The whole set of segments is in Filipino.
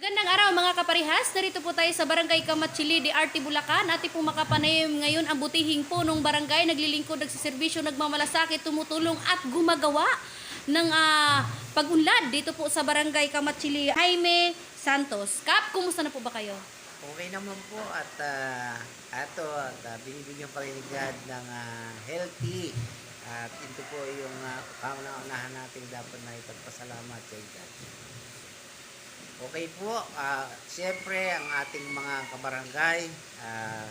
Magandang araw mga kaparihas, narito po tayo sa Barangay Kamatsili, DRT Bulacan. Ating po makapanayam ngayon ang butihing punong barangay, naglilingkod, nagsiservisyo, nagmamalasakit, tumutulong at gumagawa ng pag-unlad dito po sa Barangay Kamatsili. Jaime Santos. Kap, kumusta na po ba kayo? Okay naman po at binibigyan palinigad ng healthy at ito po yung kauna-unahan natin dapat na ipagpasalamat sa God. Okay po, siyempre ang ating mga kabarangay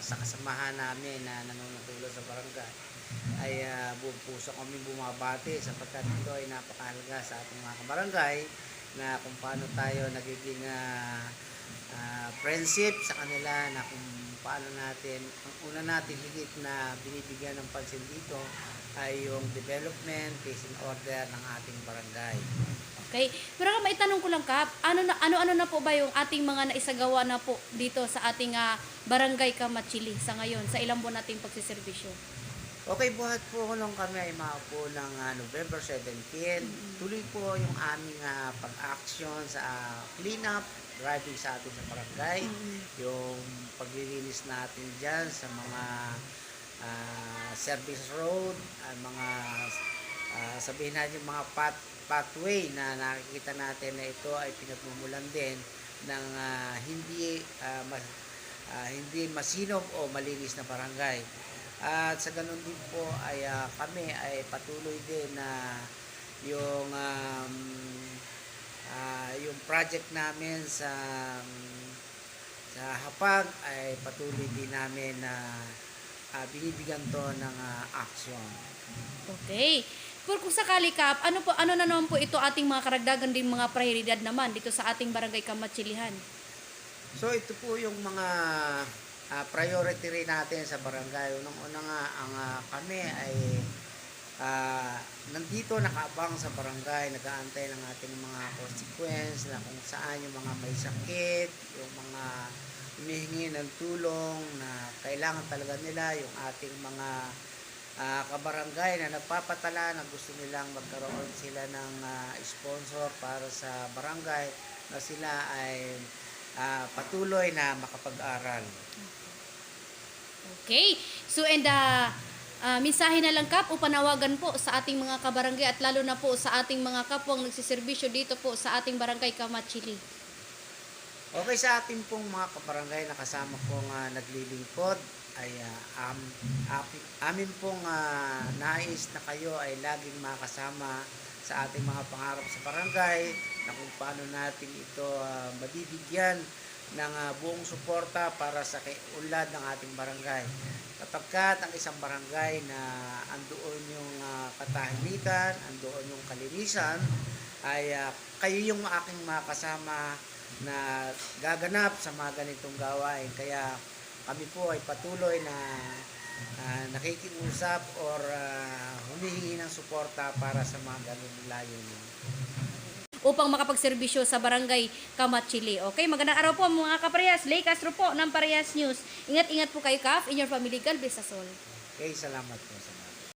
sa kasamahan namin na nanunutulong sa barangay ay buong puso kami bumabati sapagkat ito ay napakahalaga sa ating mga kabarangay na kung paano tayo nagiging friendship sa kanila, na kung paano natin, ang una natin higit na binibigyan ng pansin dito ay yung development, peace and order ng ating barangay. Okay. Pero may tanong ko lang, Kap, ano na po ba yung ating mga naisagawa na po dito sa ating Barangay Kamatsili sa ngayon, sa ilang buwan nating pagsiservisyo? Okay, buhat po nung kami ay maupo ng November 17. Tuloy po yung aming pag-action sa clean-up, driving sa atin sa barangay, yung paglilinis natin dyan sa mga service road, mga sabihin natin yung mga pathway na nakikita natin na ito ay pinagmumulan din ng hindi masinop o malinis na barangay. At sa ganun din po ay kami ay patuloy din na yung project namin sa Hapag ay patuloy din namin na binibigyan to ng action. Okay. Pero kung sakali, Kap, ano na naman po ito ating mga karagdagan din mga prioridad naman dito sa ating Barangay Kamatsilihan? So ito po yung mga priority rin natin sa barangay. Unang-una nga kami ay nandito nakaabang sa barangay, nag-aantay ng ating mga consequence na kung saan yung mga may sakit, yung mga humihingi ng tulong na kailangan talaga nila, yung ating mga kabarangay na nagpapatala na gusto nilang magkaroon sila ng sponsor para sa barangay na sila ay patuloy na makapag-aral. Okay. So mensahe na lang, Kap, o panawagan po sa ating mga kabarangay at lalo na po sa ating mga kapwang nagsiservisyo dito po sa ating Barangay Kamatsili. Okay, sa ating pong mga kabarangay na kasama pong naglilingkod ay amin pong nais na kayo ay laging makasama sa ating mga pangarap sa barangay, na kung paano natin ito mabibigyan ng buong suporta para sa unlad ng ating barangay. Kapagkat ang isang barangay na andoon yung katahimikan, andoon yung kalinisan, ay kayo yung aking makasama na gaganap sa mga ganitong gawain. Kaya kami po ay patuloy na nakikiusap or humihingi ng suporta para sa mga ganung layunin Upang makapagserbisyo sa Barangay Kamatsili. Okay, magandang araw po mga kaparehas. Lay Castro po ng Parehas News. Ingat-ingat po kayo, Kap, in your family. God bless us all. Okay, salamat po.